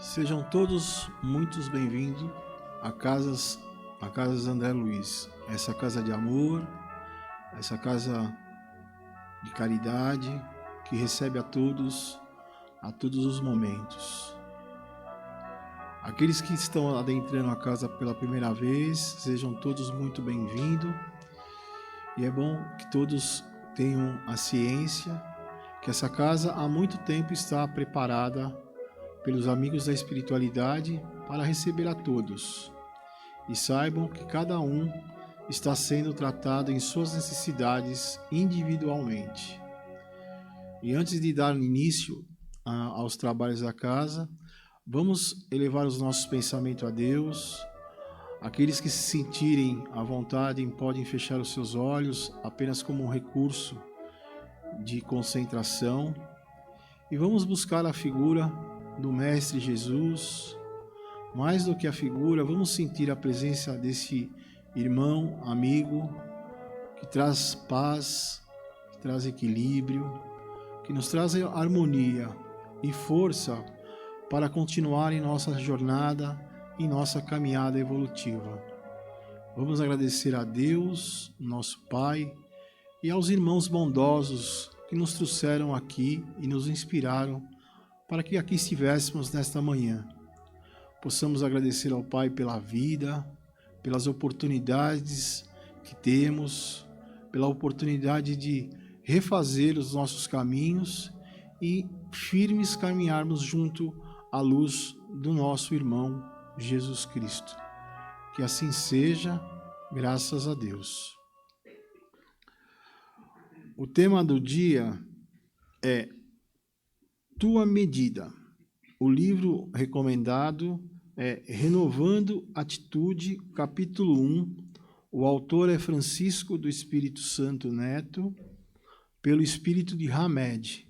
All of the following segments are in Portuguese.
Sejam todos muito bem-vindos a Casas André Luiz. Essa casa de amor, essa casa de caridade que recebe a todos os momentos. Aqueles que estão adentrando a casa pela primeira vez, sejam todos muito bem-vindos. E é bom que todos tenham a ciência que essa casa há muito tempo está preparada pelos amigos da espiritualidade para receber a todos. E saibam que cada um está sendo tratado em suas necessidades individualmente. E antes de dar início aos trabalhos da casa, vamos elevar os nossos pensamentos a Deus. Aqueles que se sentirem à vontade podem fechar os seus olhos apenas como um recurso de concentração. E vamos buscar a figura do Mestre Jesus. Mais do que a figura, vamos sentir a presença desse irmão, amigo, que traz paz, que traz equilíbrio, que nos traz harmonia e força para continuar em nossa jornada, em nossa caminhada evolutiva. Vamos agradecer a Deus, nosso Pai, e aos irmãos bondosos que nos trouxeram aqui e nos inspiraram para que aqui estivéssemos nesta manhã. Possamos agradecer ao Pai pela vida, pelas oportunidades que temos, pela oportunidade de refazer os nossos caminhos e firmes caminharmos junto à luz do nosso irmão Jesus Cristo. Que assim seja, graças a Deus. O tema do dia é Tua Medida. O livro recomendado é Renovando Atitude, capítulo 1. O autor é Francisco do Espírito Santo Neto, pelo Espírito de Hamed.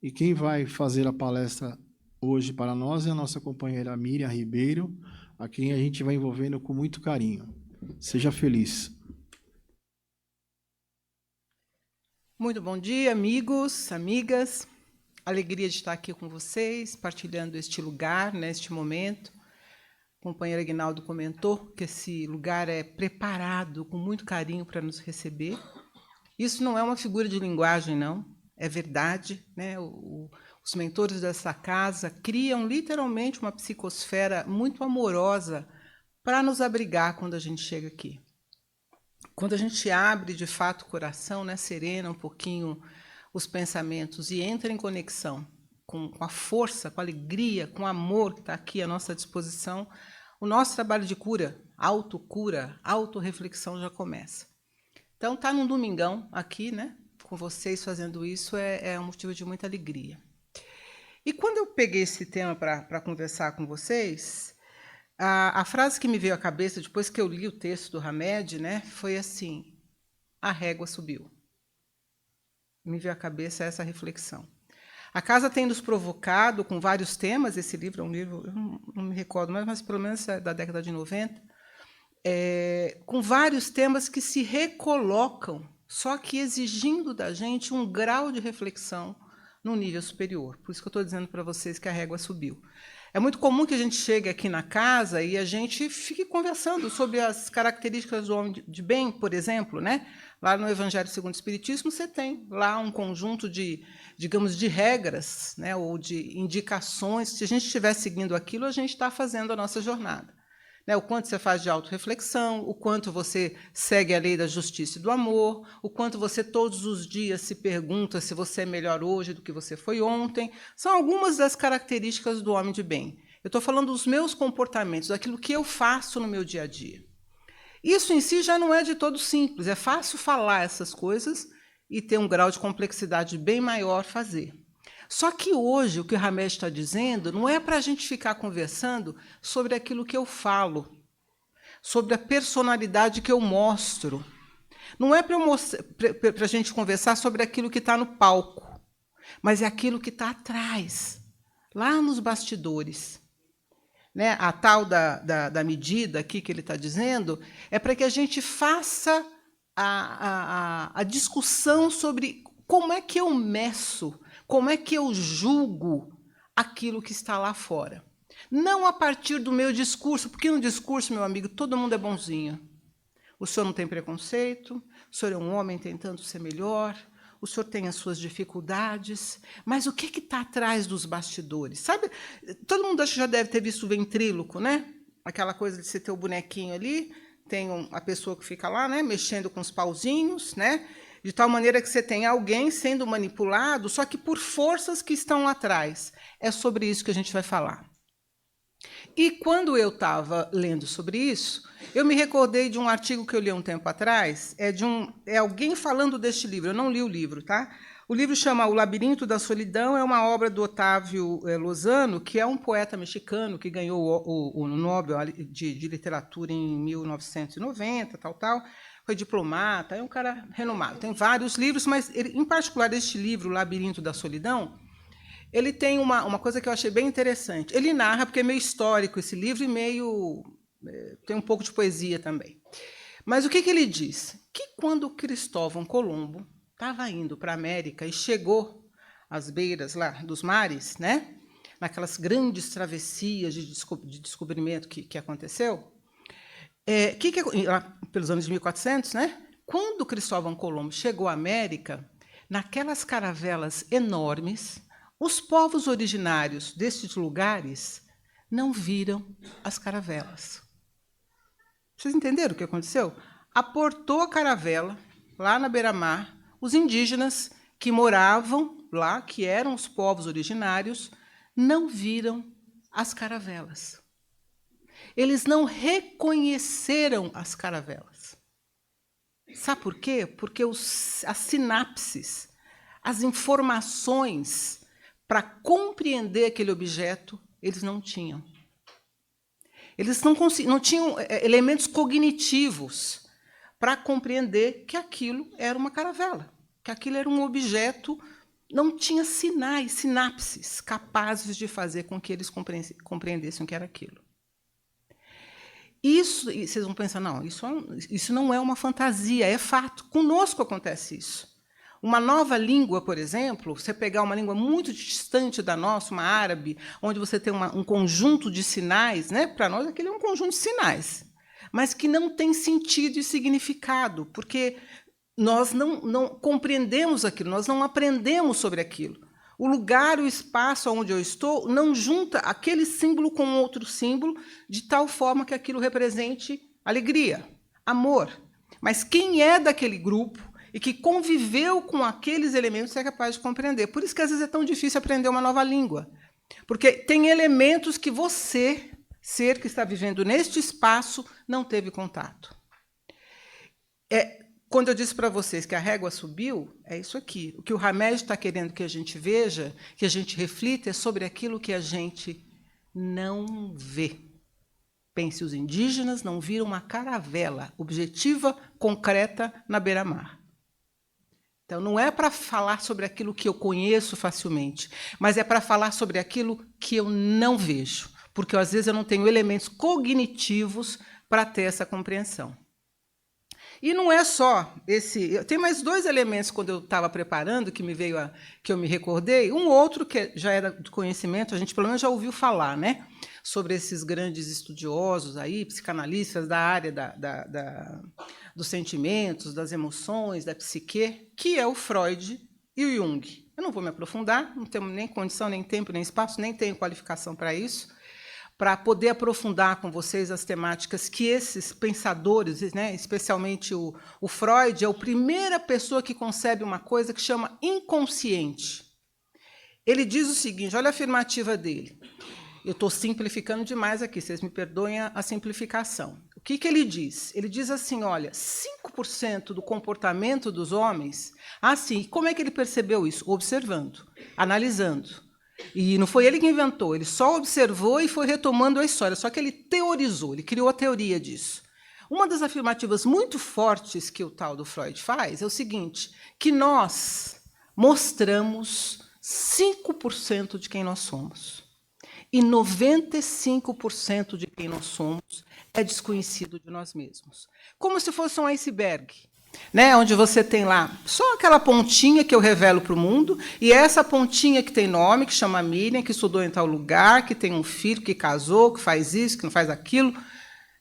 E quem vai fazer a palestra hoje para nós é a nossa companheira Miriam Ribeiro, a quem a gente vai envolvendo com muito carinho. Seja feliz. Muito bom dia, amigos, amigas. Alegria de estar aqui com vocês, partilhando este lugar, neste momento. O companheiro Aguinaldo comentou que esse lugar é preparado com muito carinho para nos receber. Isso não é uma figura de linguagem, não. É verdade, né? Os mentores dessa casa criam literalmente uma psicosfera muito amorosa para nos abrigar quando a gente chega aqui. Quando a gente abre, de fato, o coração, né, serena um pouquinho os pensamentos e entra em conexão com a força, com a alegria, com o amor que está aqui à nossa disposição, o nosso trabalho de cura, autocura, autorreflexão já começa. Então, estar num domingão aqui, né, com vocês fazendo isso é um motivo de muita alegria. E quando eu peguei esse tema para conversar com vocês, a frase que me veio à cabeça depois que eu li o texto do Hamed, né, foi assim: a régua subiu. Me veio à cabeça essa reflexão. A casa tem nos provocado com vários temas. Esse livro é um livro, eu não me recordo mais, mas pelo menos é da década de 90, com vários temas que se recolocam, só que exigindo da gente um grau de reflexão num nível superior. Por isso que eu estou dizendo para vocês que a régua subiu. É muito comum que a gente chegue aqui na casa e a gente fique conversando sobre as características do homem de bem, por exemplo, né? Lá no Evangelho segundo o Espiritismo, você tem lá um conjunto de, digamos, de regras, né, ou de indicações. Se a gente estiver seguindo aquilo, a gente está fazendo a nossa jornada. Né, o quanto você faz de autorreflexão, o quanto você segue a lei da justiça e do amor, o quanto você todos os dias se pergunta se você é melhor hoje do que você foi ontem. São algumas das características do homem de bem. Eu estou falando dos meus comportamentos, daquilo que eu faço no meu dia a dia. Isso em si já não é de todo simples. É fácil falar essas coisas e ter um grau de complexidade bem maior fazer. Só que hoje, o que o Hamed está dizendo não é para a gente ficar conversando sobre aquilo que eu falo, sobre a personalidade que eu mostro. Não é para a gente conversar sobre aquilo que está no palco, mas é aquilo que está atrás, lá nos bastidores. Né? A tal da medida aqui que ele está dizendo é para que a gente faça a discussão sobre como é que eu meço, como é que eu julgo aquilo que está lá fora. Não a partir do meu discurso, porque no discurso, meu amigo, todo mundo é bonzinho. O senhor não tem preconceito, o senhor é um homem tentando ser melhor, o senhor tem as suas dificuldades, mas o que está atrás dos bastidores? Sabe, todo mundo acho que já deve ter visto o ventríloco, né? Aquela coisa de você ter o bonequinho ali, tem a pessoa que fica lá, né, mexendo com os pauzinhos, né? De tal maneira que você tem alguém sendo manipulado, só que por forças que estão lá atrás. É sobre isso que a gente vai falar. E quando eu estava lendo sobre isso, eu me recordei de um artigo que eu li há um tempo atrás, é alguém falando deste livro, eu não li o livro, tá? O livro chama O Labirinto da Solidão, é uma obra do Otávio Lozano, que é um poeta mexicano que ganhou o Nobel de Literatura em 1990, tal. Foi diplomata, é um cara renomado. Tem vários livros, mas, em particular, este livro, O Labirinto da Solidão, ele tem uma coisa que eu achei bem interessante. Ele narra, porque é meio histórico esse livro e meio... tem um pouco de poesia também. Mas o que ele diz? Que quando Cristóvão Colombo estava indo para a América e chegou às beiras lá dos mares, né, naquelas grandes travessias de descobrimento que aconteceu, pelos anos de 1400, né, quando Cristóvão Colombo chegou à América, naquelas caravelas enormes, os povos originários destes lugares não viram as caravelas. Vocês entenderam o que aconteceu? Aportou a caravela, lá na beira-mar, os indígenas que moravam lá, que eram os povos originários, não viram as caravelas. Eles não reconheceram as caravelas. Sabe por quê? Porque as sinapses, as informações para compreender aquele objeto, eles não tinham. Eles não tinham elementos cognitivos para compreender que aquilo era uma caravela, que aquilo era um objeto, não tinha sinais, sinapses capazes de fazer com que eles compreendessem o que era aquilo. Isso, e vocês vão pensar, não, isso não é uma fantasia, é fato. Conosco acontece isso. Uma nova língua, por exemplo, você pegar uma língua muito distante da nossa, uma árabe, onde você tem um conjunto de sinais, né? Para nós aquele é um conjunto de sinais, mas que não tem sentido e significado, porque nós não compreendemos aquilo, nós não aprendemos sobre aquilo. O lugar, o espaço onde eu estou, não junta aquele símbolo com outro símbolo, de tal forma que aquilo represente alegria, amor. Mas quem é daquele grupo e que conviveu com aqueles elementos é capaz de compreender. Por isso que, às vezes, é tão difícil aprender uma nova língua. Porque tem elementos que você, ser que está vivendo neste espaço, não teve contato. Quando eu disse para vocês que a régua subiu, é isso aqui. O que o Hamed está querendo que a gente veja, que a gente reflita, é sobre aquilo que a gente não vê. Pense, os indígenas não viram uma caravela objetiva, concreta, na beira-mar. Então, não é para falar sobre aquilo que eu conheço facilmente, mas é para falar sobre aquilo que eu não vejo, porque, às vezes, eu não tenho elementos cognitivos para ter essa compreensão. E não é só esse... Tem mais dois elementos, quando eu estava preparando, que eu me recordei. Um outro, que já era de conhecimento, a gente, pelo menos, já ouviu falar, né? Sobre esses grandes estudiosos, aí, psicanalistas da área dos sentimentos, das emoções, da psique, que é o Freud e o Jung. Eu não vou me aprofundar, não temos nem condição, nem tempo, nem espaço, nem tenho qualificação para isso, para poder aprofundar com vocês as temáticas que esses pensadores, né, especialmente o Freud, é a primeira pessoa que concebe uma coisa que chama inconsciente. Ele diz o seguinte, olha a afirmativa dele. Eu estou simplificando demais aqui, vocês me perdoem a simplificação. O que ele diz? Ele diz assim, olha, 5% do comportamento dos homens... Assim, como é que ele percebeu isso? Observando, analisando. E não foi ele que inventou, ele só observou e foi retomando a história, só que ele teorizou, ele criou a teoria disso. Uma das afirmativas muito fortes que o tal do Freud faz é o seguinte, que nós mostramos 5% de quem nós somos. E 95% de quem nós somos é desconhecido de nós mesmos. Como se fosse um iceberg. né? Onde você tem lá só aquela pontinha que eu revelo para o mundo, e essa pontinha que tem nome, que chama Miriam, que estudou em tal lugar, que tem um filho, que casou, que faz isso, que não faz aquilo,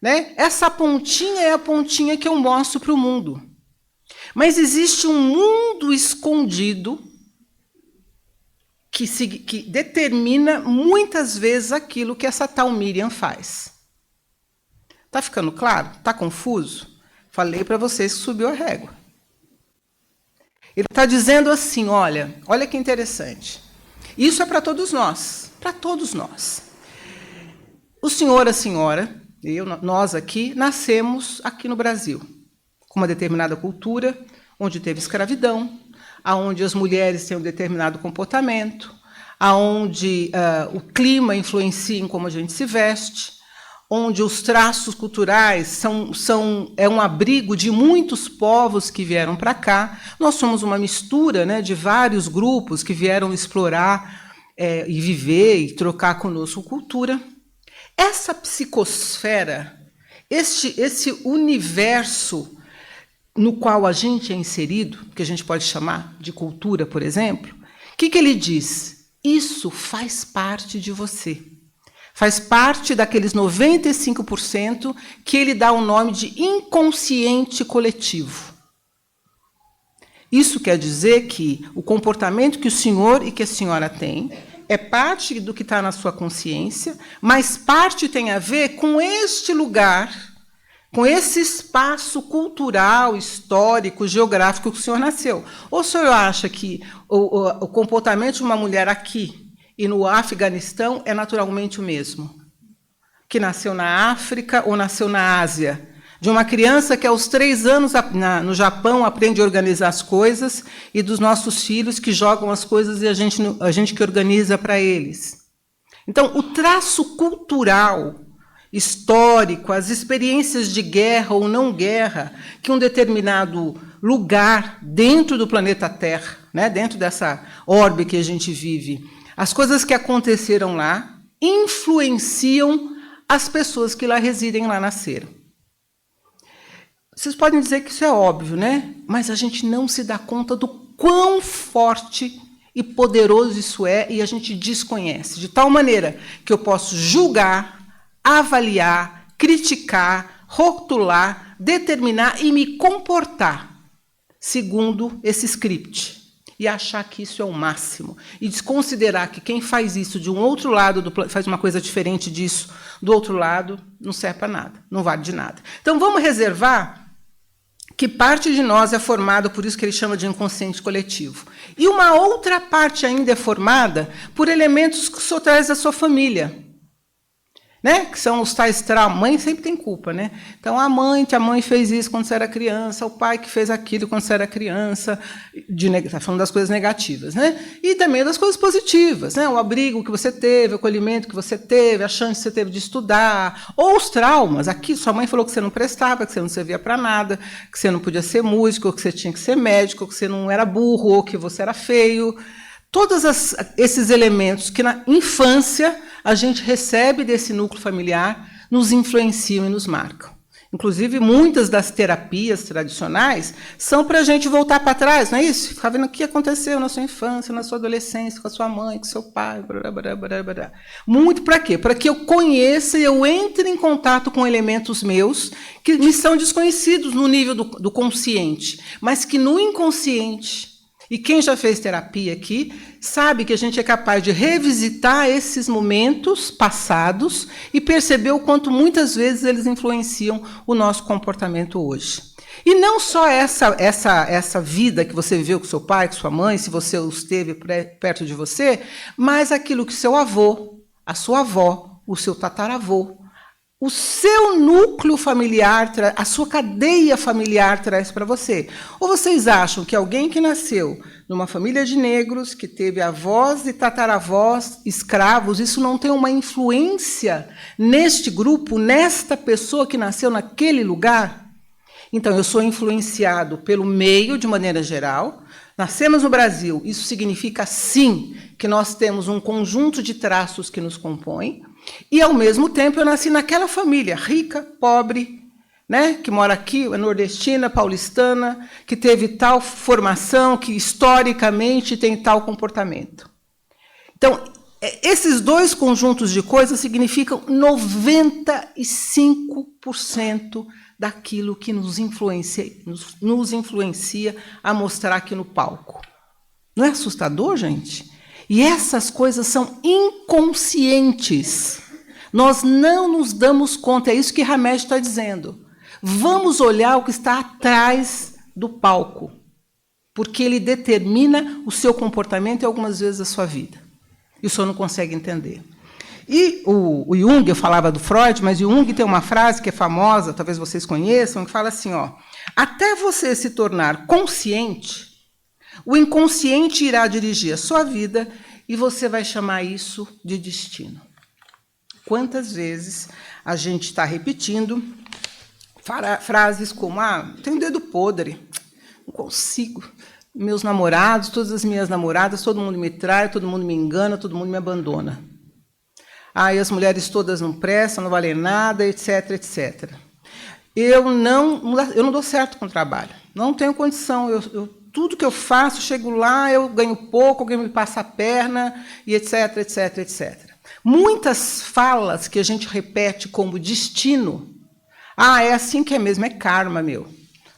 né? Essa pontinha é a pontinha que eu mostro para o mundo. Mas existe um mundo escondido que determina muitas vezes aquilo que essa tal Miriam faz. Está ficando claro? Está confuso? Falei para vocês que subiu a régua. Ele está dizendo assim, olha que interessante. Isso é para todos nós, para todos nós. O senhor, a senhora, nós aqui, nascemos aqui no Brasil, com uma determinada cultura, onde teve escravidão, onde as mulheres têm um determinado comportamento, onde o clima influencia em como a gente se veste, onde os traços culturais é um abrigo de muitos povos que vieram para cá. Nós somos uma mistura, né, de vários grupos que vieram explorar e viver e trocar conosco cultura. Essa psicosfera, esse universo no qual a gente é inserido, que a gente pode chamar de cultura, por exemplo, o que ele diz? Isso faz parte de você. Faz parte daqueles 95% que ele dá o nome de inconsciente coletivo. Isso quer dizer que o comportamento que o senhor e que a senhora têm é parte do que está na sua consciência, mas parte tem a ver com este lugar, com esse espaço cultural, histórico, geográfico que o senhor nasceu. Ou o senhor acha que o comportamento de uma mulher aqui e no Afeganistão é naturalmente o mesmo? Que nasceu na África ou nasceu na Ásia? De uma criança que aos 3 anos no Japão aprende a organizar as coisas, e dos nossos filhos que jogam as coisas e a gente que organiza para eles. Então, o traço cultural, histórico, as experiências de guerra ou não guerra, que um determinado lugar dentro do planeta Terra, né, dentro dessa orbe que a gente vive, as coisas que aconteceram lá influenciam as pessoas que lá residem, lá nasceram. Vocês podem dizer que isso é óbvio, né? Mas a gente não se dá conta do quão forte e poderoso isso é, e a gente desconhece, de tal maneira que eu posso julgar, avaliar, criticar, rotular, determinar e me comportar segundo esse script. E achar que isso é o máximo. E desconsiderar que quem faz isso de um outro lado, faz uma coisa diferente disso, do outro lado, não serve para nada, não vale de nada. Então, vamos reservar que parte de nós é formada, por isso que ele chama de inconsciente coletivo. E uma outra parte ainda é formada por elementos que o senhor traz da sua família, né? Que são os tais traumas. Mãe sempre tem culpa, né? Então, a mãe fez isso quando você era criança, o pai que fez aquilo quando você era criança, está falando das coisas negativas, né? E também das coisas positivas, né? O abrigo que você teve, o acolhimento que você teve, a chance que você teve de estudar, ou os traumas. Aqui, sua mãe falou que você não prestava, que você não servia para nada, que você não podia ser músico, ou que você tinha que ser médico, ou que você não era burro, ou que você era feio. Todos esses elementos que, na infância, a gente recebe desse núcleo familiar, nos influenciam e nos marcam. Inclusive, muitas das terapias tradicionais são para a gente voltar para trás, não é isso? Ficar vendo o que aconteceu na sua infância, na sua adolescência, com a sua mãe, com o seu pai. Blá, blá, blá, blá. Muito para quê? Para que eu conheça e eu entre em contato com elementos meus que me são desconhecidos no nível do consciente, mas que no inconsciente... E quem já fez terapia aqui sabe que a gente é capaz de revisitar esses momentos passados e perceber o quanto muitas vezes eles influenciam o nosso comportamento hoje. E não só essa vida que você viveu com seu pai, com sua mãe, se você os teve perto de você, mas aquilo que seu avô, a sua avó, o seu tataravô, o seu núcleo familiar, a sua cadeia familiar traz para você. Ou vocês acham que alguém que nasceu numa família de negros, que teve avós e tataravós escravos, isso não tem uma influência neste grupo, nesta pessoa que nasceu naquele lugar? Então, eu sou influenciado pelo meio, de maneira geral. Nascemos no Brasil, isso significa, sim, que nós temos um conjunto de traços que nos compõem, e, ao mesmo tempo, eu nasci naquela família, rica, pobre, né, que mora aqui, é nordestina, paulistana, que teve tal formação, que historicamente tem tal comportamento. Então, esses dois conjuntos de coisas significam 95% daquilo que nos influencia a mostrar aqui no palco. Não é assustador, gente? E essas coisas são inconscientes. Nós não nos damos conta, é isso que Hamed está dizendo. Vamos olhar o que está atrás do palco, porque ele determina o seu comportamento e algumas vezes a sua vida. E o senhor não consegue entender. E o Jung, eu falava do Freud, mas o Jung tem uma frase que é famosa, talvez vocês conheçam, que fala assim, ó, até você se tornar consciente, o inconsciente irá dirigir a sua vida e você vai chamar isso de destino. Quantas vezes a gente está repetindo frases como, tenho dedo podre, não consigo. Meus namorados, todas as minhas namoradas, todo mundo me trai, todo mundo me engana, todo mundo me abandona. E as mulheres todas não prestam, não valem nada, etc, etc. Eu não dou certo com o trabalho, não tenho condição, tudo que eu faço, chego lá, eu ganho pouco, alguém me passa a perna, e etc, etc, etc. Muitas falas que a gente repete como destino, é assim que é mesmo, é karma, meu.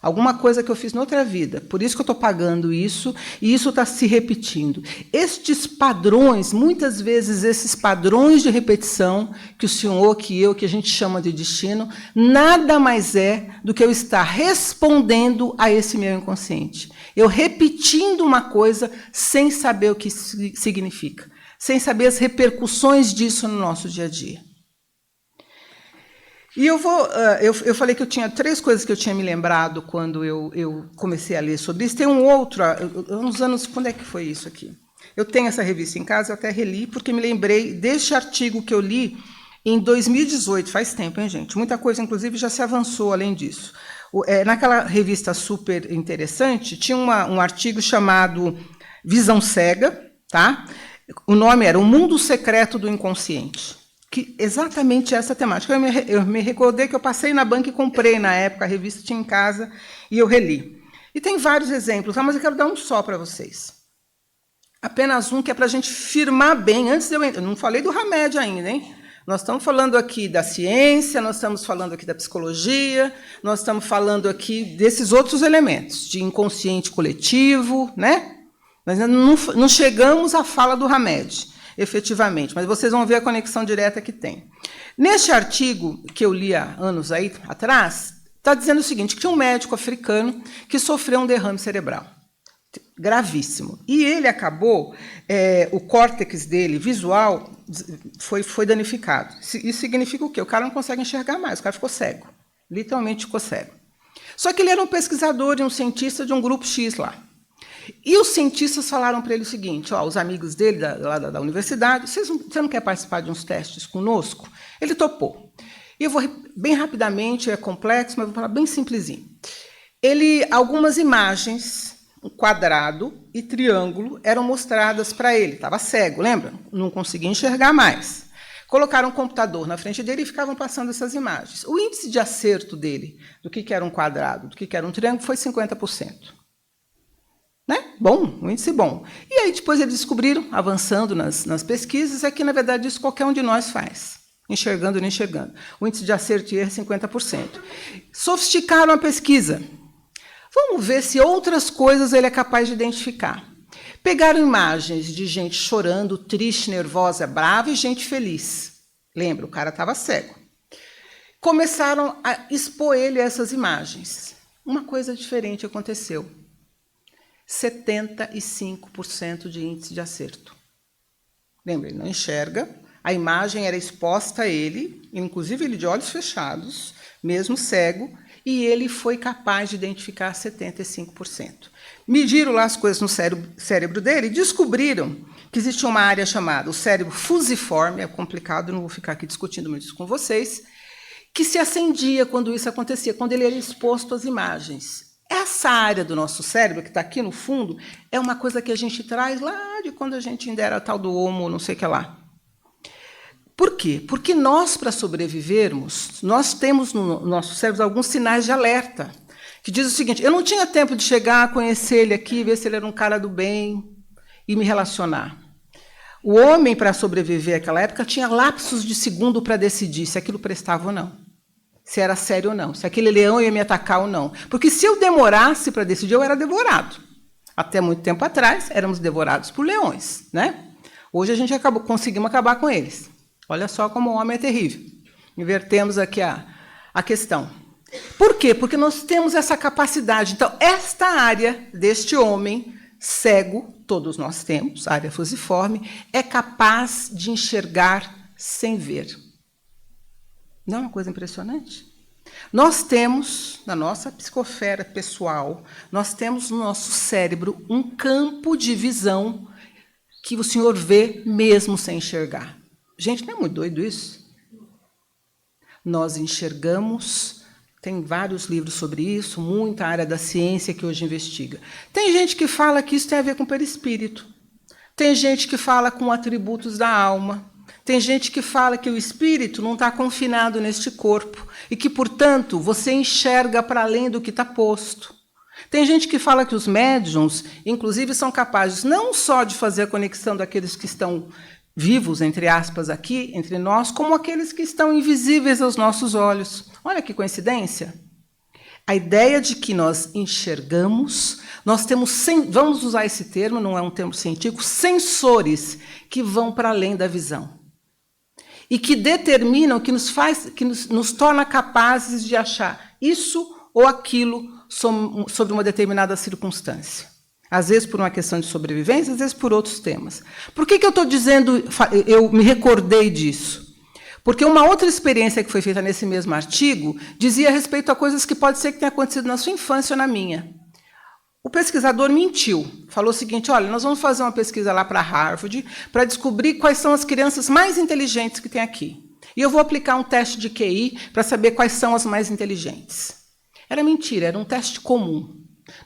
Alguma coisa que eu fiz noutra vida, por isso que eu estou pagando isso, e isso está se repetindo. Estes padrões, muitas vezes esses padrões de repetição, que o senhor, que a gente chama de destino, nada mais é do que eu estar respondendo a esse meu inconsciente. Eu repetindo uma coisa sem saber o que significa, sem saber as repercussões disso no nosso dia a dia. E eu falei que eu tinha 3 coisas que eu tinha me lembrado quando eu comecei a ler sobre isso. Tem um outro, uns anos, quando é que foi isso aqui? Eu tenho essa revista em casa, eu até reli, porque me lembrei deste artigo que eu li em 2018, faz tempo, hein, gente? Muita coisa, inclusive, já se avançou além disso. Naquela revista super interessante, tinha um artigo chamado Visão Cega, tá? O nome era O Mundo Secreto do Inconsciente. Que exatamente essa temática. Eu me recordei que eu passei na banca e comprei, na época, a revista tinha em casa, e eu reli. E tem vários exemplos, mas eu quero dar um só para vocês. Apenas um que é para a gente firmar bem, antes de eu não falei do Hamed ainda, hein? Nós estamos falando aqui da ciência, nós estamos falando aqui da psicologia, nós estamos falando aqui desses outros elementos, de inconsciente coletivo, né? Mas não chegamos à fala do Hamed, efetivamente, mas vocês vão ver a conexão direta que tem. Neste artigo, que eu li há anos aí atrás, está dizendo o seguinte, que tinha um médico africano que sofreu um derrame cerebral, gravíssimo. E ele acabou, o córtex dele, visual, foi danificado. Isso significa o quê? O cara não consegue enxergar mais, o cara ficou cego, literalmente ficou cego. Só que ele era um pesquisador e um cientista de um grupo X lá. E os cientistas falaram para ele o seguinte, os amigos dele, lá da universidade, você não quer participar de uns testes conosco? Ele topou. E eu vou bem rapidamente, é complexo, mas vou falar bem simplesinho. Algumas imagens, um quadrado e triângulo, eram mostradas para ele. Estava cego, lembra? Não conseguia enxergar mais. Colocaram um computador na frente dele e ficavam passando essas imagens. O índice de acerto dele, do que era um quadrado, do que era um triângulo, foi 50%. Né? Bom, um índice bom. E aí depois eles descobriram, avançando nas pesquisas, que, na verdade, isso qualquer um de nós faz, enxergando ou não enxergando. O índice de acerto e erro é 50%. Sofisticaram a pesquisa. Vamos ver se outras coisas ele é capaz de identificar. Pegaram imagens de gente chorando, triste, nervosa, brava e gente feliz. Lembra, o cara estava cego. Começaram a expor ele a essas imagens. Uma coisa diferente aconteceu. 75% de índice de acerto. Lembra, ele não enxerga, a imagem era exposta a ele, inclusive ele de olhos fechados, mesmo cego, e ele foi capaz de identificar 75%. Mediram lá as coisas no cérebro dele e descobriram que existia uma área chamada o cérebro fusiforme, é complicado, não vou ficar aqui discutindo muito isso com vocês, que se acendia quando isso acontecia, quando ele era exposto às imagens. Essa área do nosso cérebro, que está aqui no fundo, é uma coisa que a gente traz lá de quando a gente ainda era tal do homo, não sei o que lá. Por quê? Porque nós, para sobrevivermos, nós temos no nosso cérebro alguns sinais de alerta, que diz o seguinte: eu não tinha tempo de chegar, conhecer ele aqui, ver se ele era um cara do bem e me relacionar. O homem, para sobreviver àquela época, tinha lapsos de segundo para decidir se aquilo prestava ou não, se era sério ou não, se aquele leão ia me atacar ou não. Porque se eu demorasse para decidir, eu era devorado. Até muito tempo atrás, éramos devorados por leões, né? Hoje a gente conseguimos acabar com eles. Olha só como o homem é terrível. Invertemos aqui a questão. Por quê? Porque nós temos essa capacidade. Então, esta área deste homem cego, todos nós temos, área fusiforme, é capaz de enxergar sem ver. Não é uma coisa impressionante? Nós temos, na nossa psicosfera pessoal, nós temos no nosso cérebro um campo de visão que o Senhor vê mesmo sem enxergar. Gente, não é muito doido isso? Nós enxergamos, tem vários livros sobre isso, muita área da ciência que hoje investiga. Tem gente que fala que isso tem a ver com perispírito. Tem gente que fala com atributos da alma. Tem gente que fala que o espírito não está confinado neste corpo e que, portanto, você enxerga para além do que está posto. Tem gente que fala que os médiuns, inclusive, são capazes não só de fazer a conexão daqueles que estão vivos, entre aspas, aqui, entre nós, como aqueles que estão invisíveis aos nossos olhos. Olha que coincidência. A ideia de que nós enxergamos, nós temos, vamos usar esse termo, não é um termo científico, sensores que vão para além da visão. E que determinam, que nos torna capazes de achar isso ou aquilo sobre uma determinada circunstância. Às vezes por uma questão de sobrevivência, às vezes por outros temas. Por que eu estou dizendo, eu me recordei disso? Porque uma outra experiência que foi feita nesse mesmo artigo dizia a respeito a coisas que pode ser que tenha acontecido na sua infância ou na minha. O pesquisador mentiu, falou o seguinte: olha, nós vamos fazer uma pesquisa lá para Harvard para descobrir quais são as crianças mais inteligentes que tem aqui. E eu vou aplicar um teste de QI para saber quais são as mais inteligentes. Era mentira, era um teste comum.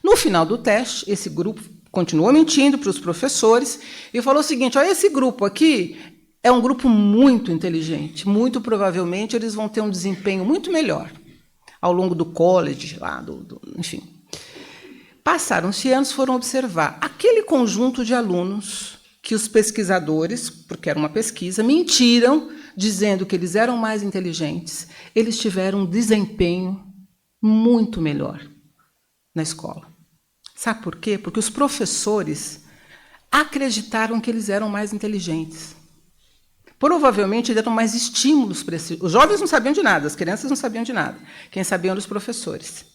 No final do teste, esse grupo continuou mentindo para os professores e falou o seguinte: olha, esse grupo aqui é um grupo muito inteligente, muito provavelmente eles vão ter um desempenho muito melhor ao longo do college, lá, enfim. Passaram-se anos, foram observar aquele conjunto de alunos que os pesquisadores, porque era uma pesquisa, mentiram, dizendo que eles eram mais inteligentes. Eles tiveram um desempenho muito melhor na escola. Sabe por quê? Porque os professores acreditaram que eles eram mais inteligentes. Provavelmente deram mais estímulos para esses. Os jovens não sabiam de nada, as crianças não sabiam de nada. Quem sabia eram os professores.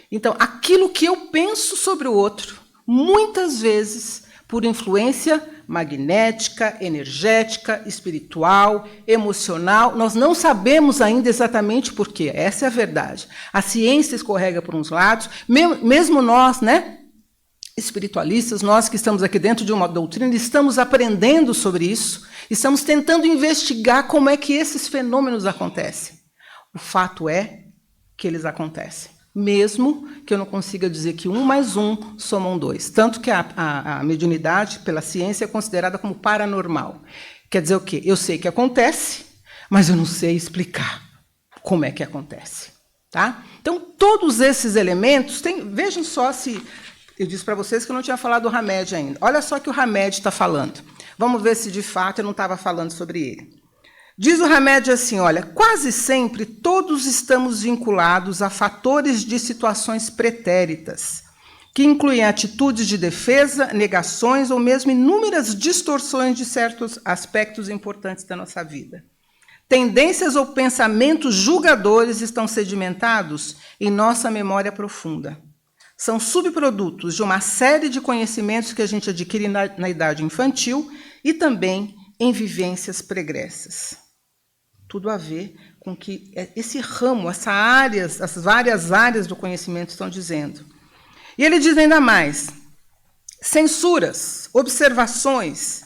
Então, aquilo que eu penso sobre o outro, muitas vezes, por influência magnética, energética, espiritual, emocional, nós não sabemos ainda exatamente por quê. Essa é a verdade. A ciência escorrega por uns lados, mesmo nós, né, espiritualistas, nós que estamos aqui dentro de uma doutrina, estamos aprendendo sobre isso, estamos tentando investigar como é que esses fenômenos acontecem. O fato é que eles acontecem. Mesmo que eu não consiga dizer que 1 mais 1 somam 2. Tanto que a mediunidade, pela ciência, é considerada como paranormal. Quer dizer o quê? Eu sei que acontece, mas eu não sei explicar como é que acontece. Tá? Então, todos esses elementos... Vejam só se... Eu disse para vocês que eu não tinha falado do Hamed ainda. Olha só o que o Hamed está falando. Vamos ver se, de fato, eu não estava falando sobre ele. Diz o Hamed assim, olha, quase sempre todos estamos vinculados a fatores de situações pretéritas, que incluem atitudes de defesa, negações ou mesmo inúmeras distorções de certos aspectos importantes da nossa vida. Tendências ou pensamentos julgadores estão sedimentados em nossa memória profunda. São subprodutos de uma série de conhecimentos que a gente adquire na idade infantil e também em vivências pregressas. Tudo a ver com que esse ramo, essas várias áreas do conhecimento estão dizendo. E ele diz ainda mais: censuras, observações,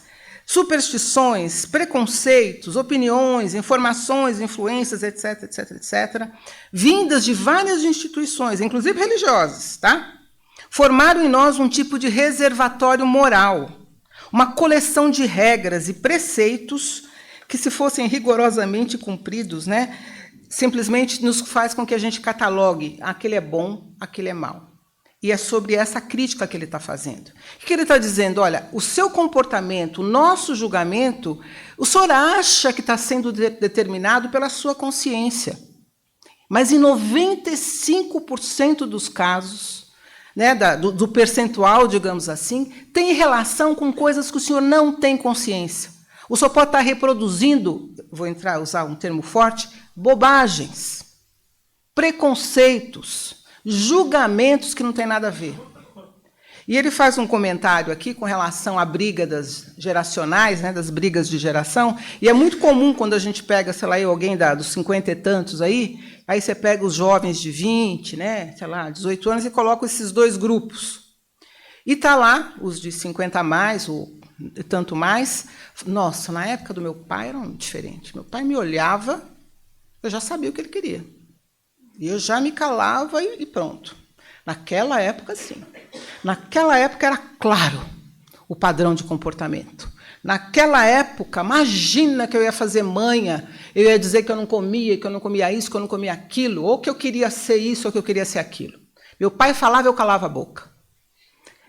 superstições, preconceitos, opiniões, informações, influências, etc., etc., etc., vindas de várias instituições, inclusive religiosas, tá? Formaram em nós um tipo de reservatório moral, uma coleção de regras e preceitos que, se fossem rigorosamente cumpridos, né, simplesmente nos faz com que a gente catalogue aquele é bom, aquele é mau. E é sobre essa crítica que ele está fazendo. O que ele está dizendo? Olha, o seu comportamento, o nosso julgamento, o senhor acha que está sendo determinado pela sua consciência. Mas em 95% dos casos, né, do percentual, digamos assim, tem relação com coisas que o senhor não tem consciência. O senhor pode estar reproduzindo, usar um termo forte, bobagens, preconceitos, julgamentos que não têm nada a ver. E ele faz um comentário aqui com relação à briga das geracionais, né, das brigas de geração, e é muito comum quando a gente pega, sei lá, alguém dos 50 e tantos aí você pega os jovens de 20, né, sei lá, 18 anos, e coloca esses dois grupos. E está lá os de 50 a mais, ou tanto mais. Nossa, na época do meu pai era diferente. Meu pai me olhava, eu já sabia o que ele queria. E eu já me calava e pronto. Naquela época, sim. Naquela época era claro o padrão de comportamento. Naquela época, imagina que eu ia fazer manha, eu ia dizer que eu não comia isso, que eu não comia aquilo, ou que eu queria ser isso, ou que eu queria ser aquilo. Meu pai falava, eu calava a boca.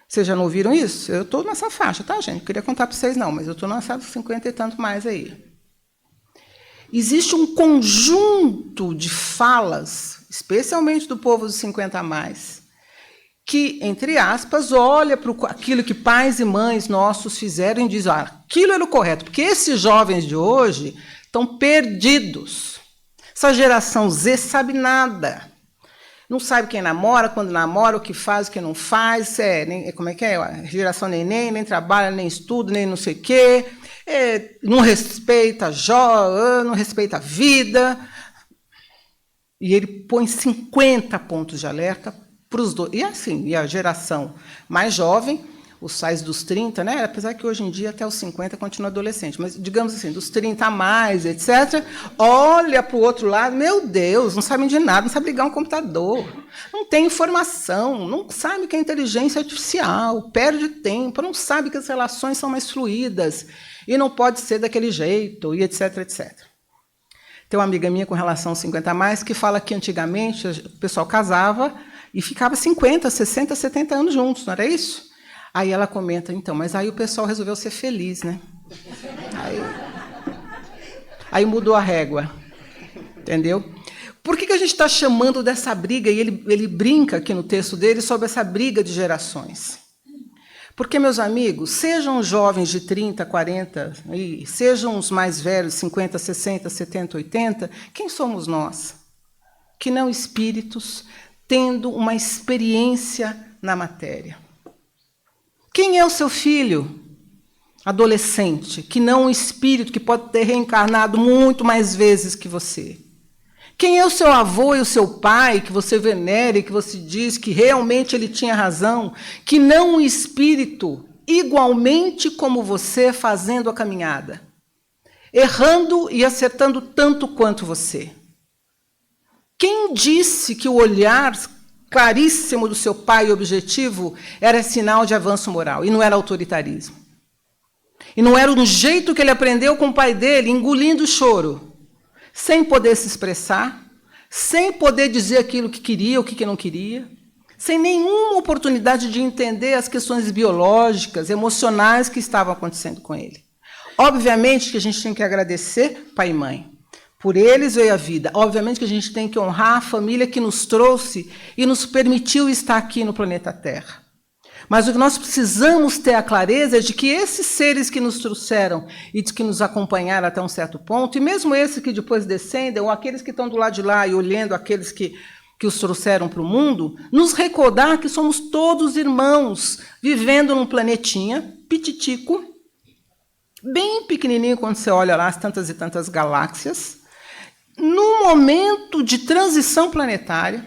Vocês já não ouviram isso? Eu estou nessa faixa, tá, gente? Não queria contar para vocês, não, mas eu estou nessa 50 e tanto mais aí. Existe um conjunto de falas, especialmente do povo dos 50 a mais, que, entre aspas, olha para aquilo que pais e mães nossos fizeram e diz, aquilo era o correto, porque esses jovens de hoje estão perdidos. Essa geração Z sabe nada. Não sabe quem namora, quando namora, o que faz, o que não faz, como é que é? A geração neném, nem trabalha, nem estuda, nem não sei o quê, não respeita não respeita a vida. E ele põe 50 pontos de alerta para os dois. E assim, e a geração mais jovem, os sais dos 30, né? Apesar que hoje em dia até os 50 continua adolescente, mas digamos assim, dos 30 a mais, etc., olha para o outro lado, meu Deus, não sabem de nada, não sabe ligar um computador, não tem informação, não sabe que é inteligência artificial, perde tempo, não sabe que as relações são mais fluídas e não pode ser daquele jeito, e etc., etc. Tem uma amiga minha com relação aos 50 a mais que fala que antigamente o pessoal casava e ficava 50, 60, 70 anos juntos, não era isso? Aí ela comenta, então, mas aí o pessoal resolveu ser feliz, né? Aí mudou a régua, entendeu? Por que a gente está chamando dessa briga? E ele brinca aqui no texto dele sobre essa briga de gerações. Porque, meus amigos, sejam jovens de 30, 40, e sejam os mais velhos, 50, 60, 70, 80, quem somos nós? Que não espíritos, tendo uma experiência na matéria. Quem é o seu filho, adolescente, que não um espírito que pode ter reencarnado muito mais vezes que você? Quem é o seu avô e o seu pai, que você venera e que você diz que realmente ele tinha razão, que não um espírito igualmente como você fazendo a caminhada, errando e acertando tanto quanto você? Quem disse que o olhar claríssimo do seu pai objetivo era sinal de avanço moral, e não era autoritarismo? E não era um jeito que ele aprendeu com o pai dele, engolindo o choro, sem poder se expressar, sem poder dizer aquilo que queria, o que não queria, sem nenhuma oportunidade de entender as questões biológicas, emocionais que estavam acontecendo com ele. Obviamente que a gente tem que agradecer pai e mãe. Por eles veio a vida. Obviamente que a gente tem que honrar a família que nos trouxe e nos permitiu estar aqui no planeta Terra. Mas o que nós precisamos ter a clareza é de que esses seres que nos trouxeram e que nos acompanharam até um certo ponto, e mesmo esses que depois descendem, ou aqueles que estão do lado de lá e olhando aqueles que os trouxeram para o mundo, nos recordar que somos todos irmãos, vivendo num planetinha pititico, bem pequenininho quando você olha lá as tantas e tantas galáxias, num momento de transição planetária,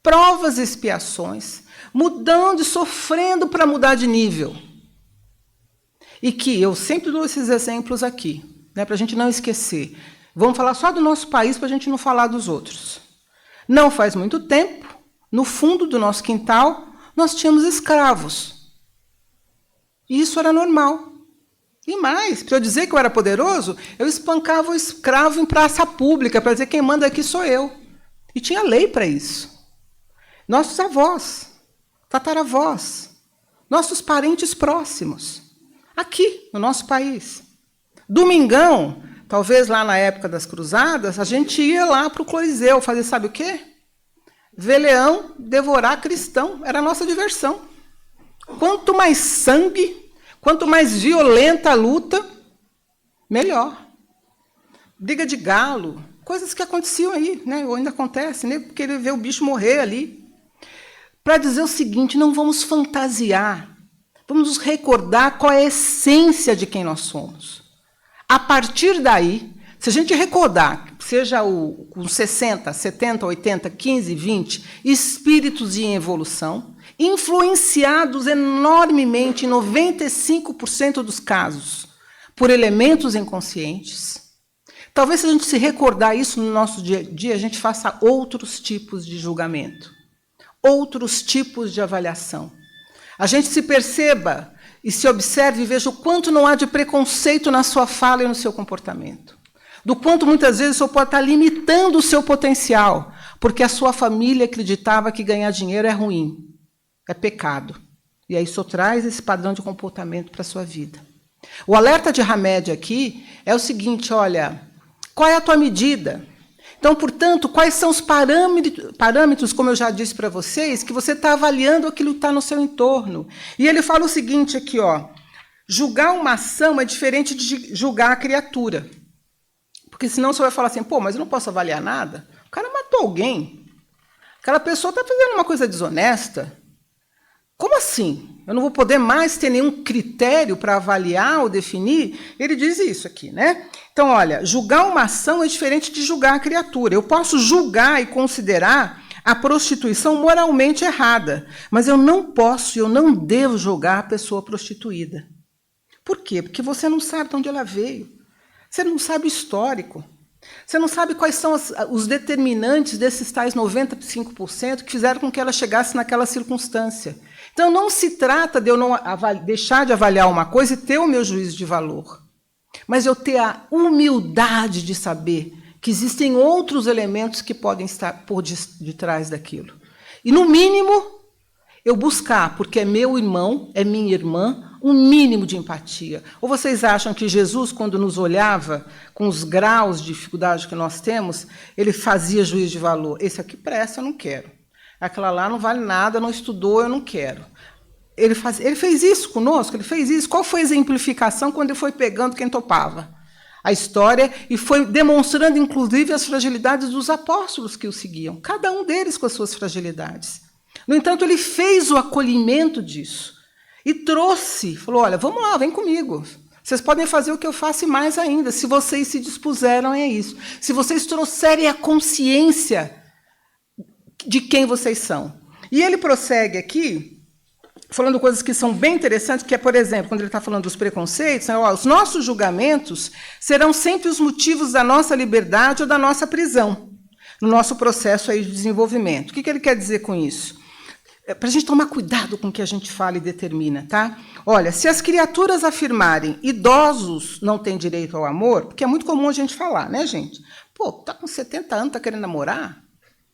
provas e expiações, mudando e sofrendo para mudar de nível. E que eu sempre dou esses exemplos aqui, né, para a gente não esquecer. Vamos falar só do nosso país para a gente não falar dos outros. Não faz muito tempo, no fundo do nosso quintal, nós tínhamos escravos. E isso era normal. E mais, para eu dizer que eu era poderoso, eu espancava o escravo em praça pública, para dizer quem manda aqui sou eu. E tinha lei para isso. Nossos avós, tataravós, nossos parentes próximos, aqui no nosso país. Domingão, talvez lá na época das cruzadas, a gente ia lá para o Coliseu fazer sabe o quê? Ver leão, devorar cristão, era a nossa diversão. Quanto mais sangue, quanto mais violenta a luta, melhor. Briga de galo, coisas que aconteciam aí, né? Ou ainda acontece, né? Porque ele vê o bicho morrer ali. Para dizer o seguinte, não vamos fantasiar, vamos nos recordar qual é a essência de quem nós somos. A partir daí, se a gente recordar, seja com 60, 70, 80, 15, 20, espíritos em evolução, influenciados enormemente, em 95% dos casos, por elementos inconscientes, talvez se a gente se recordar isso no nosso dia a dia, a gente faça outros tipos de julgamento, outros tipos de avaliação. A gente se perceba e se observe e veja o quanto não há de preconceito na sua fala e no seu comportamento. Do quanto, muitas vezes, o senhor pode estar limitando o seu potencial, porque a sua família acreditava que ganhar dinheiro é ruim, é pecado. E aí o senhor traz esse padrão de comportamento para a sua vida. O alerta de Hamed aqui é o seguinte, olha, qual é a tua medida? Então, portanto, quais são os parâmetros, como eu já disse para vocês, que você está avaliando aquilo que está no seu entorno? E ele fala o seguinte aqui, ó, julgar uma ação é diferente de julgar a criatura. Porque senão você vai falar assim, pô, mas eu não posso avaliar nada. O cara matou alguém. Aquela pessoa está fazendo uma coisa desonesta. Como assim? Eu não vou poder mais ter nenhum critério para avaliar ou definir? Ele diz isso aqui, né? Então, olha, julgar uma ação é diferente de julgar a criatura. Eu posso julgar e considerar a prostituição moralmente errada, mas eu não posso e eu não devo julgar a pessoa prostituída. Por quê? Porque você não sabe de onde ela veio. Você não sabe o histórico. Você não sabe quais são os determinantes desses tais 95% que fizeram com que ela chegasse naquela circunstância. Então, não se trata de eu não deixar de avaliar uma coisa e ter o meu juízo de valor, mas eu ter a humildade de saber que existem outros elementos que podem estar por detrás daquilo. E, no mínimo, eu buscar, porque é meu irmão, é minha irmã, um mínimo de empatia. Ou vocês acham que Jesus, quando nos olhava, com os graus de dificuldade que nós temos, ele fazia juízo de valor? Esse aqui presta, eu não quero. Aquela lá não vale nada, não estudou, eu não quero. Ele fez isso conosco, ele fez isso. Qual foi a exemplificação quando ele foi pegando quem topava? A história, e foi demonstrando, inclusive, as fragilidades dos apóstolos que o seguiam, cada um deles com as suas fragilidades. No entanto, ele fez o acolhimento disso e trouxe, falou, olha, vamos lá, vem comigo. Vocês podem fazer o que eu faço e mais ainda, se vocês se dispuseram a isso. Se vocês trouxerem a consciência de quem vocês são. E ele prossegue aqui, falando coisas que são bem interessantes, que é, por exemplo, quando ele está falando dos preconceitos, os nossos julgamentos serão sempre os motivos da nossa liberdade ou da nossa prisão, no nosso processo aí de desenvolvimento. O que ele quer dizer com isso? Para a gente tomar cuidado com o que a gente fala e determina, tá? Olha, se as criaturas afirmarem idosos não têm direito ao amor, porque é muito comum a gente falar, né, gente? Pô, tá com 70 anos, tá querendo namorar?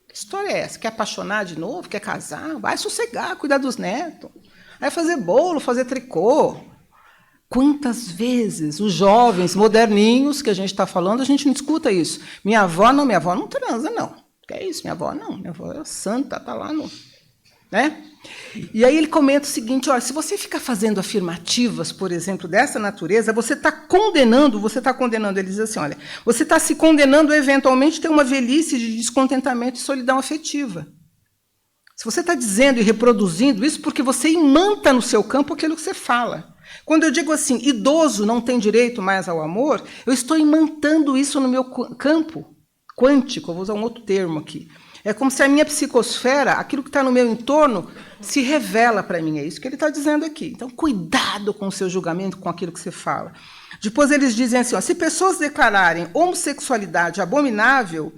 Que história é essa? Quer apaixonar de novo? Quer casar? Vai sossegar, cuidar dos netos. Vai fazer bolo, fazer tricô. Quantas vezes os jovens moderninhos que a gente está falando, a gente não escuta isso. Minha avó não transa, não. Que é isso? Minha avó não. Minha avó é santa, está lá no... Né? E aí ele comenta o seguinte, olha, se você ficar fazendo afirmativas, por exemplo, dessa natureza, você está condenando, ele diz assim, olha, você está se condenando a eventualmente ter uma velhice de descontentamento e solidão afetiva. Se você está dizendo e reproduzindo isso, porque você imanta no seu campo aquilo que você fala. Quando eu digo assim, idoso não tem direito mais ao amor, eu estou imantando isso no meu campo quântico, eu vou usar um outro termo aqui. É como se a minha psicosfera, aquilo que está no meu entorno, se revela para mim. É isso que ele está dizendo aqui. Então, cuidado com o seu julgamento, com aquilo que você fala. Depois eles dizem assim, ó, se pessoas declararem homossexualidade abominável,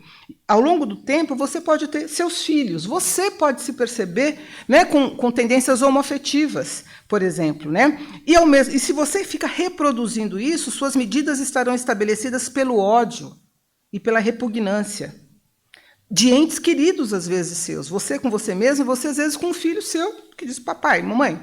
ao longo do tempo, você pode ter seus filhos, você pode se perceber, né, com tendências homoafetivas, por exemplo. Né? E se você fica reproduzindo isso, suas medidas estarão estabelecidas pelo ódio e pela repugnância de entes queridos, às vezes, seus. Você com você mesmo, e você, às vezes, com um filho seu, que diz, papai, mamãe,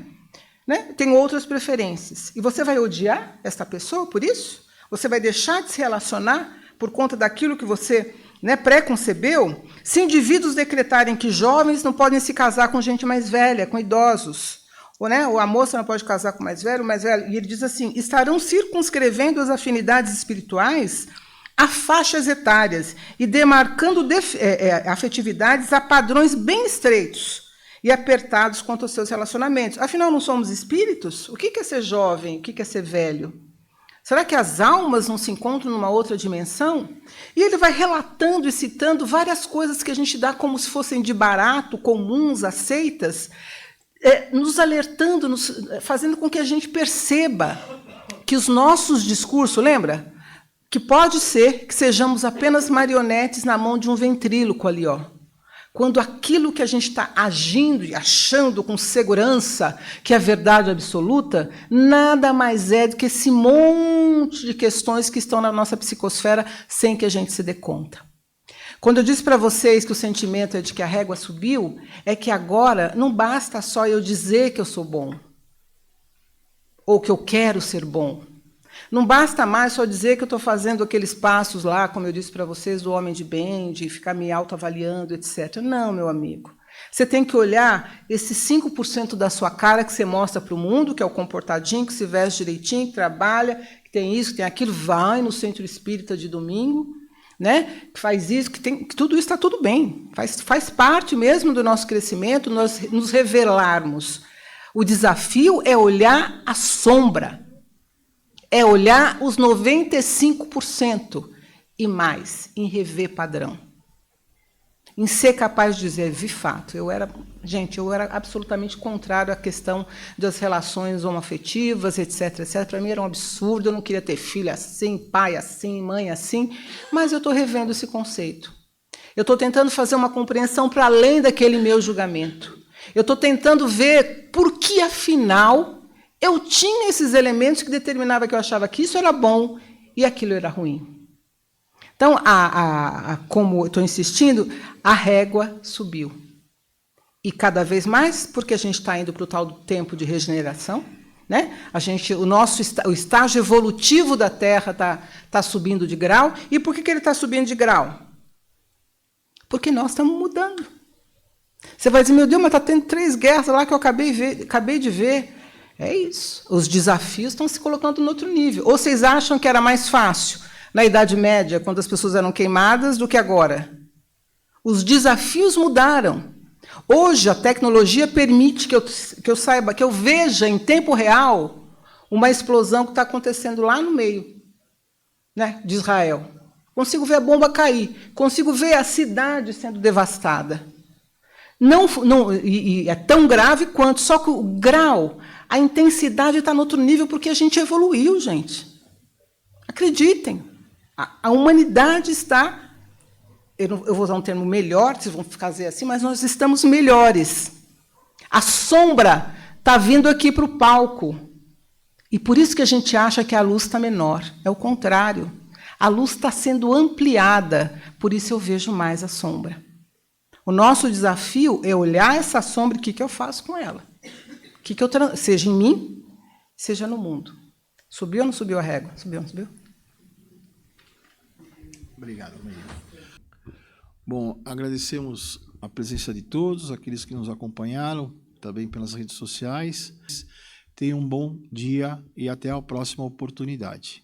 né, tem outras preferências. E você vai odiar esta pessoa por isso? Você vai deixar de se relacionar por conta daquilo que você, né, pré-concebeu? Se indivíduos decretarem que jovens não podem se casar com gente mais velha, com idosos, ou a moça não pode casar com o mais velho, e ele diz assim, estarão circunscrevendo as afinidades espirituais a faixas etárias e demarcando afetividades a padrões bem estreitos e apertados quanto aos seus relacionamentos. Afinal, não somos espíritos? O que é ser jovem? O que é ser velho? Será que as almas não se encontram numa outra dimensão? E ele vai relatando e citando várias coisas que a gente dá como se fossem de barato, comuns, aceitas, nos alertando, fazendo com que a gente perceba que os nossos discursos, lembra? Que pode ser que sejamos apenas marionetes na mão de um ventríloco ali, ó. Quando aquilo que a gente está agindo e achando com segurança que é verdade absoluta, nada mais é do que esse monte de questões que estão na nossa psicosfera sem que a gente se dê conta. Quando eu disse para vocês que o sentimento é de que a régua subiu, é que agora não basta só eu dizer que eu sou bom, ou que eu quero ser bom. Não basta mais só dizer que eu estou fazendo aqueles passos lá, como eu disse para vocês, do homem de bem, de ficar me autoavaliando, etc. Não, meu amigo. Você tem que olhar esses 5% da sua cara que você mostra para o mundo, que é o comportadinho, que se veste direitinho, que trabalha, que tem isso, que tem aquilo, vai no centro espírita de domingo, né? Que faz isso, que tudo isso está tudo bem. Faz parte mesmo do nosso crescimento, nós nos revelarmos. O desafio é olhar a sombra. É olhar os 95% e mais, em rever padrão. Em ser capaz de dizer, de fato, eu era absolutamente contrário à questão das relações homoafetivas, etc, etc. Para mim era um absurdo, eu não queria ter filho assim, pai assim, mãe assim, mas eu estou revendo esse conceito. Eu estou tentando fazer uma compreensão para além daquele meu julgamento. Eu estou tentando ver por que, afinal, eu tinha esses elementos que determinavam que eu achava que isso era bom e aquilo era ruim. Então, como eu estou insistindo, a régua subiu. E cada vez mais, porque a gente está indo para o tal do tempo de regeneração, né? O estágio evolutivo da Terra está subindo de grau. E por que ele está subindo de grau? Porque nós estamos mudando. Você vai dizer, meu Deus, mas está tendo 3 guerras lá que eu acabei de ver. É isso. Os desafios estão se colocando no outro nível. Ou vocês acham que era mais fácil na Idade Média, quando as pessoas eram queimadas, do que agora? Os desafios mudaram. Hoje, a tecnologia permite que eu saiba, que eu veja em tempo real uma explosão que está acontecendo lá no meio, né, de Israel. Consigo ver a bomba cair. Consigo ver a cidade sendo devastada. E é tão grave quanto, só que o grau, a intensidade está no outro nível porque a gente evoluiu, gente. Acreditem. A humanidade está... Eu vou usar um termo melhor, vocês vão fazer assim, mas nós estamos melhores. A sombra está vindo aqui para o palco. E por isso que a gente acha que a luz está menor. É o contrário. A luz está sendo ampliada, por isso eu vejo mais a sombra. O nosso desafio é olhar essa sombra e o que eu faço com ela. Seja em mim, seja no mundo. Subiu ou não subiu a régua? Subiu ou não subiu? Obrigado, Maria. Bom, agradecemos a presença de todos, aqueles que nos acompanharam, também pelas redes sociais. Tenham um bom dia e até a próxima oportunidade.